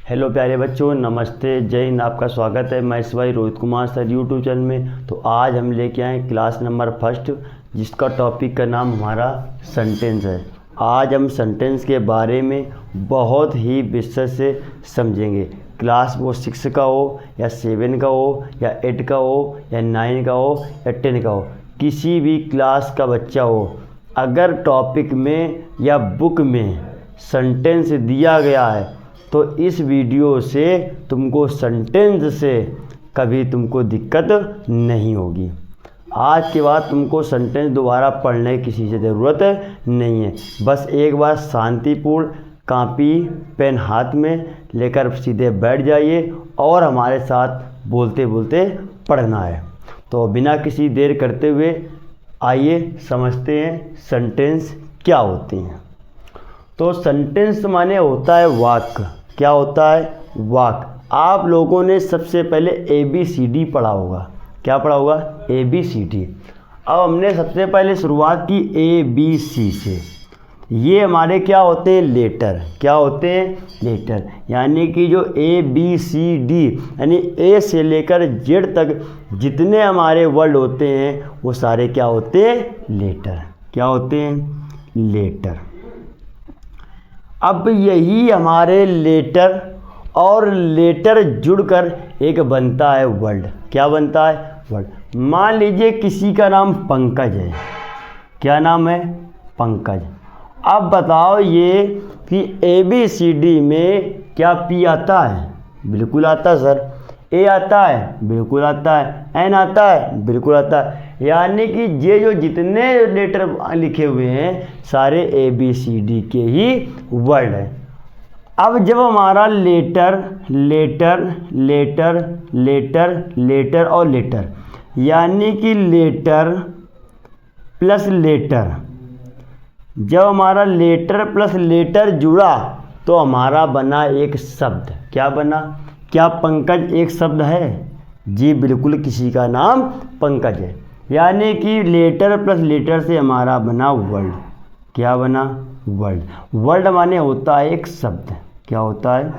Hello प्यारे बच्चों, नमस्ते, जय हिंद। आपका स्वागत है। मैं इस भाई Rohit Kumar sir YouTube channel में। तो आज हम लेके आए क्लास नंबर फर्स्ट, जिसका टॉपिक का नाम हमारा सेंटेंस है। आज हम सेंटेंस के बारे में बहुत ही विस्तार से समझेंगे। क्लास वो 6 का हो या 7 का हो या 8 का हो या 9 का हो या 10 का हो, किसी भी क्लास का बच्चा हो, अगर टॉपिक में या बुक में सेंटेंस दिया गया है तो इस वीडियो से तुमको सेंटेंस से कभी तुमको दिक्कत नहीं होगी। आज के बाद तुमको सेंटेंस दोबारा पढ़ने की किसी से ज़रूरत नहीं है। बस एक बार शांतिपूर्ण कॉपी पेन हाथ में लेकर सीधे बैठ जाइए और हमारे साथ बोलते बोलते पढ़ना है। तो बिना किसी देर करते हुए आइए समझते हैं सेंटेंस क्या होते हैं। तो सेंटेंस माने होता है वाक्य। क्या होता है? वाक्य। आप लोगों ने सबसे पहले ABCD पढ़ा होगा। क्या पढ़ा होगा? ABCD। अब हमने सबसे पहले शुरुआत की ABC से। ये हमारे क्या होते हैं? लेटर। क्या होते हैं? लेटर। यानी कि जो ABCD यानी A से लेकर Z तक जितने हमारे वर्ड होते हैं वो सारे क्या होते हैं? लेटर। क्या होते हैं? लेटर। अब यही हमारे लेटर और लेटर जुड़कर एक बनता है वर्ड। क्या बनता है? वर्ड। मान लीजिए किसी का नाम पंकज है। क्या नाम है? पंकज। अब बताओ ये कि ABCD में क्या P आता है? बिल्कुल आता है सर। A आता है? बिल्कुल आता है। N आता है? बिल्कुल आता है। यानी कि ये जो जितने लेटर लिखे हुए हैं सारे ABCD के ही वर्ड हैं। अब जब हमारा letter letter letter letter letter और लेटर यानी कि लेटर प्लस लेटर, जब हमारा लेटर प्लस लेटर जुड़ा तो हमारा बना एक शब्द। क्या बना? क्या पंकज एक शब्द है? जी बिल्कुल, किसी का नाम पंकज है। यानी कि लेटर प्लस लेटर से हमारा बना वर्ड। क्या बना? वर्ड। वर्ड माने होता है एक शब्द। क्या होता है?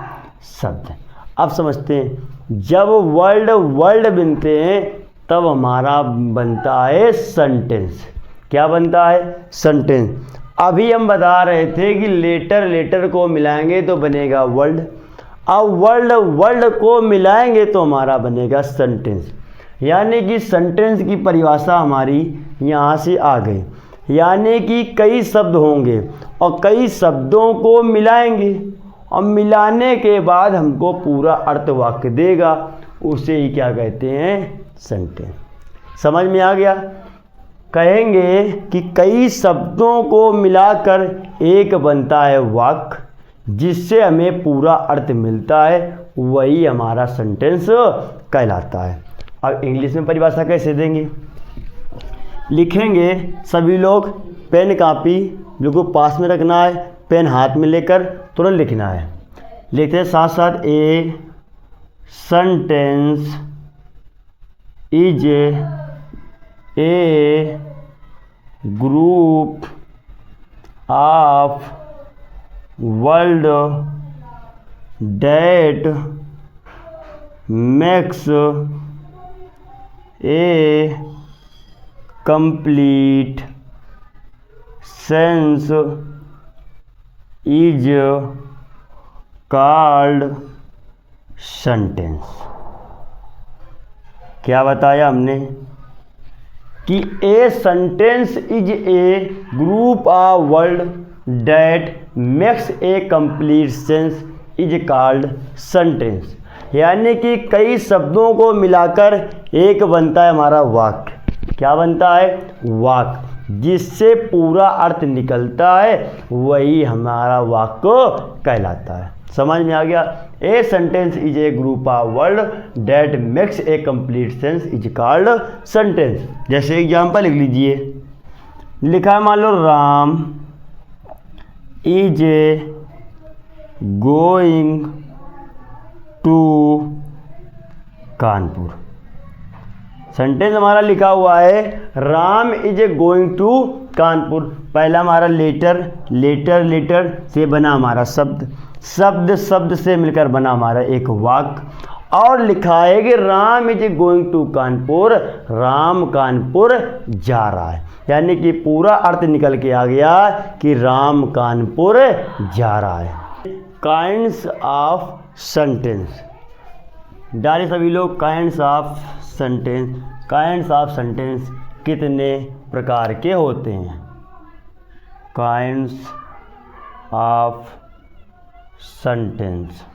शब्द। अब समझते हैं, जब वर्ड वर्ड बनते हैं तब हमारा बनता है सेंटेंस। क्या बनता है? सेंटेंस। अभी हम बता रहे थे कि लेटर लेटर को मिलाएंगे तो बनेगा वर्ड। अब वर्ड वर्ड को मिलाएंगे तो हमारा बनेगा सेंटेंस। यानी कि सेंटेंस की परिभाषा हमारी यहाँ से आ गई। यानी कि कई शब्द होंगे और कई शब्दों को मिलाएंगे और मिलाने के बाद हमको पूरा अर्थ वाक्य देगा। उसे ही क्या कहते हैं? सेंटेंस। समझ में आ गया? कहेंगे कि कई शब्दों को मिलाकर एक बनता है वाक्य जिससे हमें पूरा अर्थ मिलता है, वही हमारा सेंटेंस कहलाता है। अब इंग्लिश में परिभाषा कैसे देंगे? लिखेंगे सभी लोग, पेन कापी बिल्कुल पास में रखना है, पेन हाथ में लेकर तुरंत लिखना है। लिखते साथ साथ a sentence is a group of word that makes a complete sense is called sentence। क्या बताया हमने? कि a sentence is a group of word that makes a complete sense is called sentence. यानी कि कई शब्दों को मिलाकर एक बनता है हमारा वाक्य। क्या बनता है? वाक्य। जिससे पूरा अर्थ निकलता है वही हमारा वाक्य कहलाता है। समझ में आ गया? A sentence is a group of word that makes a complete sense is called sentence. जैसे एग्जांपल लिख लीजिए। लिखा है, मान लो Ram is a going to Kanpur. Sentence हमारा लिखा हुआ है Ram is a going to Kanpur. पहला हमारा लेटर लेटर लेटर से बना हमारा शब्द। शब्द शब्द से मिलकर बना हमारा एक वाक्य। और लिखा है कि Ram is going to Kanpur, Ram Kanpur जा रहा है। यानी कि पूरा अर्थ निकल के आ गया कि राम कानपुर जा रहा है। काइंड्स ऑफ सेंटेंस, डाले सभी लोग। Kinds of sentence, kinds of sentence कितने प्रकार के होते हैं? काइंड्स ऑफ सेंटेंस,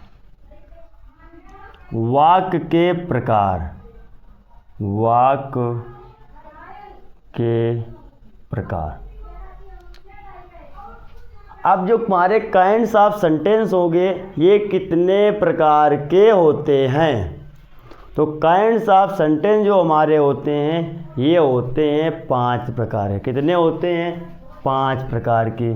वाक्य के प्रकार, वाक्य के प्रकार। अब जो हमारे काइंड्स ऑफ सेंटेंस होंगे ये कितने प्रकार के होते हैं? तो काइंड्स ऑफ सेंटेंस जो हमारे होते हैं ये होते हैं 5 प्रकार के। कितने होते हैं? 5 प्रकार के।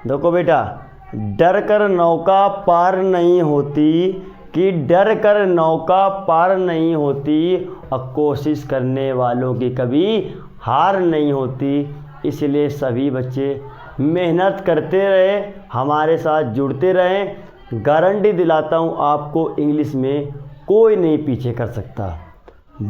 देखो बेटा, डर कर नौका पार नहीं होती, कि डर कर नौका पार नहीं होती, और कोशिश करने वालों की कभी हार नहीं होती। इसलिए सभी बच्चे मेहनत करते रहे, हमारे साथ जुड़ते रहें। गारंटी दिलाता हूँ आपको, इंग्लिश में कोई नहीं पीछे कर सकता।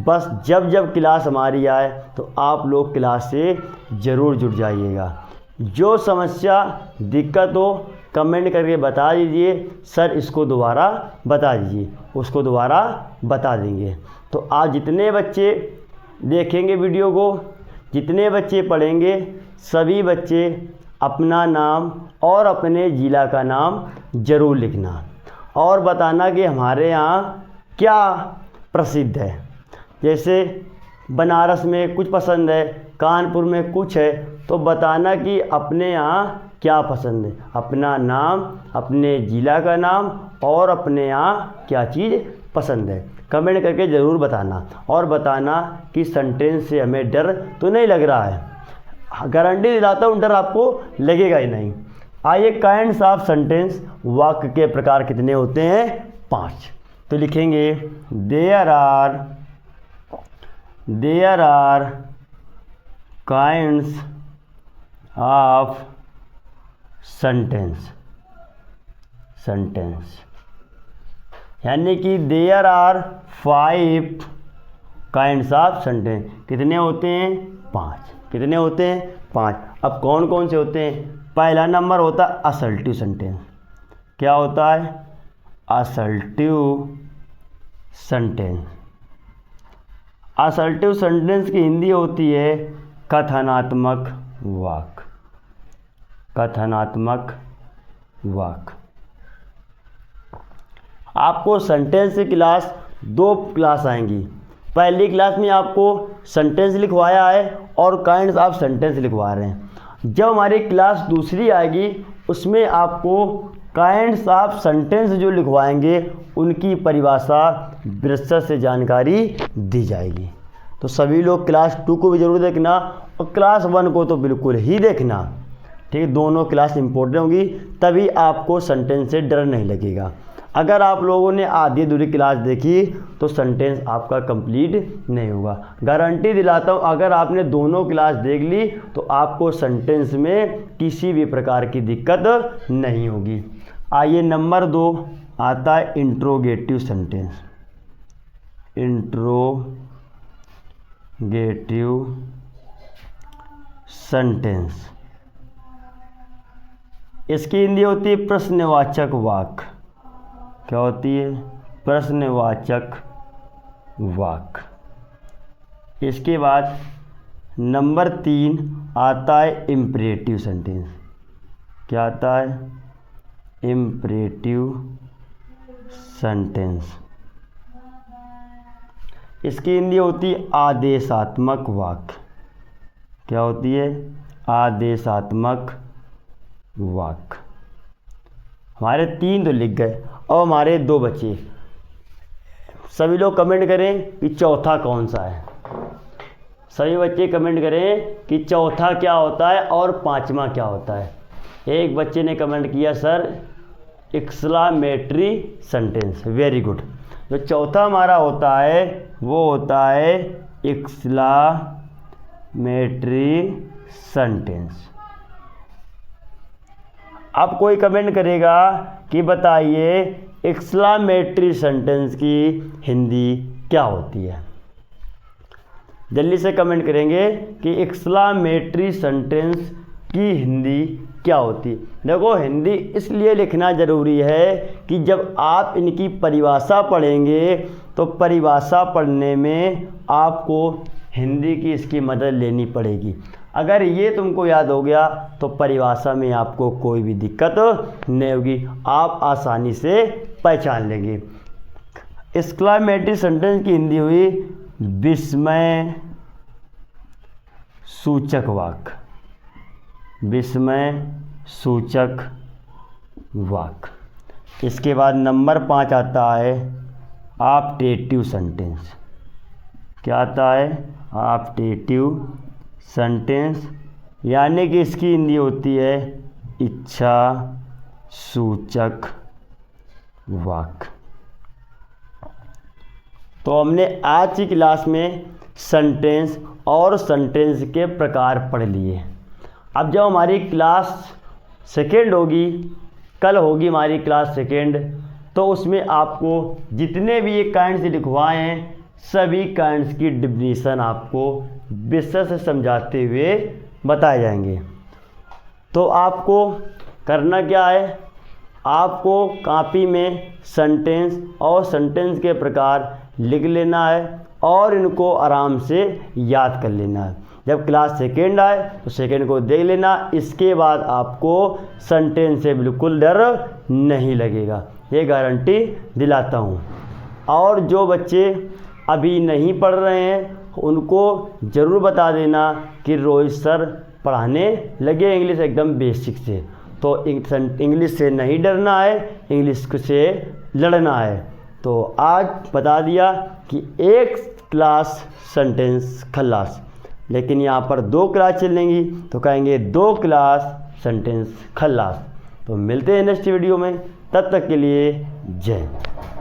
बस जब जब क्लास हमारी आए तो आप लोग क्लास से ज़रूर जुड़ जाइएगा। जो समस्या दिक्कत हो कमेंट करके बता दीजिए, सर इसको दोबारा बता दीजिए, उसको दोबारा बता देंगे। तो आज जितने बच्चे देखेंगे वीडियो को, जितने बच्चे पढ़ेंगे, सभी बच्चे अपना नाम और अपने ज़िला का नाम ज़रूर लिखना और बताना कि हमारे यहाँ क्या प्रसिद्ध है। जैसे बनारस में कुछ पसंद है, कानपुर में कुछ है, तो बताना कि अपने यहाँ क्या पसंद है। अपना नाम, अपने ज़िला का नाम और अपने यहाँ क्या चीज़ पसंद है कमेंट करके ज़रूर बताना। और बताना कि सेंटेंस से हमें डर तो नहीं लग रहा है। गारंटी दिलाता हूँ डर आपको लगेगा ही नहीं। आइए, काइंड्स ऑफ सेंटेंस, वाक्य के प्रकार कितने होते हैं? 5। तो लिखेंगे there are kinds of sentence, यानी कि there are 5 kinds of sentence. कितने होते हैं? 5। कितने होते हैं? 5। अब कौन कौन से होते हैं? पहला नंबर होता है असर्टिव सेंटेंस। क्या होता है? Assertive sentence. असर्टिव सेंटेंस की हिंदी होती है कथनात्मक वाक्य। कथनात्मक वाक्य। आपको सेंटेंस की क्लास 2 क्लास आएंगी। पहली क्लास में आपको सेंटेंस लिखवाया है और काइंड्स ऑफ सेंटेंस लिखवा रहे हैं। जब हमारी क्लास दूसरी आएगी उसमें आपको काइंड्स ऑफ सेंटेंस जो लिखवाएंगे उनकी परिभाषा विस्तृत से जानकारी दी जाएगी। तो सभी लोग क्लास 2 को भी ज़रूर देखना और क्लास 1 को तो बिल्कुल ही देखना। ठीक है, दोनों क्लास इंपॉर्टेंट होगी, तभी आपको सेंटेंस से डर नहीं लगेगा। अगर आप लोगों ने आधी अधूरी क्लास देखी तो सेंटेंस आपका कंप्लीट नहीं होगा। गारंटी दिलाता हूँ, अगर आपने दोनों क्लास देख ली तो आपको सेंटेंस में किसी भी प्रकार की दिक्कत नहीं होगी। आइए, नंबर 2 आता है इंट्रोगेटिव सेंटेंस। इंट्रोगेटिव सेंटेंस, इसकी हिंदी होती है प्रश्नवाचक वाक्य। क्या होती है? प्रश्नवाचक वाक्य। इसके बाद नंबर 3 आता है इम्परेटिव सेंटेंस। क्या आता है? Imperative sentence. इसकी हिंदी होती है आदेशात्मक वाक्य। क्या होती है? आदेशात्मक वाक्य। हमारे 3 तो लिख गए और हमारे 2 बचे। सभी लोग कमेंट करें कि चौथा कौन सा है। सभी बच्चे कमेंट करें कि चौथा क्या होता है और 5वां क्या होता है। एक बच्चे ने कमेंट किया sir exclamatory sentence. Very good. जो चौथा हमारा होता है वो होता है एक्सक्लेमेटरी सेंटेंस। अब कोई कमेंट करेगा कि बताइए एक्सक्लेमेटरी सेंटेंस की हिंदी क्या होती है। जल्दी से कमेंट करेंगे कि एक्सक्लेमेटरी सेंटेंस की हिंदी क्या होती है। देखो हिंदी इसलिए लिखना ज़रूरी है कि जब आप इनकी परिभाषा पढ़ेंगे तो परिभाषा पढ़ने में आपको हिंदी की इसकी मदद लेनी पड़ेगी। अगर ये तुमको याद हो गया तो परिभाषा में आपको कोई भी दिक्कत नहीं होगी, आप आसानी से पहचान लेंगे। एक्सक्लेमेटरी सेंटेंस की हिंदी हुई विस्मय सूचक वाक्य। विस्मय सूचक वाक्य। इसके बाद नंबर 5 आता है ऑप्टेटिव सेंटेंस। क्या आता है? ऑप्टेटिव सेंटेंस, यानी कि इसकी हिंदी होती है इच्छा सूचक वाक्य। तो हमने आज की क्लास में सेंटेंस और सेंटेंस के प्रकार पढ़ लिए। अब जब हमारी क्लास सेकेंड होगी, कल होगी हमारी क्लास सेकेंड, तो उसमें आपको जितने भी ये काइंड्स लिखवाए हैं सभी काइंड्स की डिफिनीशन आपको विशेष से समझाते हुए बताए जाएंगे। तो आपको करना क्या है, आपको कॉपी में सेंटेंस और सेंटेंस के प्रकार लिख लेना है और इनको आराम से याद कर लेना है। जब क्लास सेकेंड आए तो सेकेंड को देख लेना, इसके बाद आपको सेंटेंस से बिल्कुल डर नहीं लगेगा, ये गारंटी दिलाता हूँ। और जो बच्चे अभी नहीं पढ़ रहे हैं उनको ज़रूर बता देना कि रोहित सर पढ़ाने लगे इंग्लिश एकदम बेसिक से। तो इंग्लिश से नहीं डरना है, इंग्लिश से लड़ना है। तो आज बता दिया कि एक क्लास सेंटेंस खल्लास, लेकिन यहाँ पर 2 क्लास चलेंगी तो कहेंगे 2 क्लास सेंटेंस खल्लास। तो मिलते हैं नेक्स्ट वीडियो में, तब तक के लिए जय।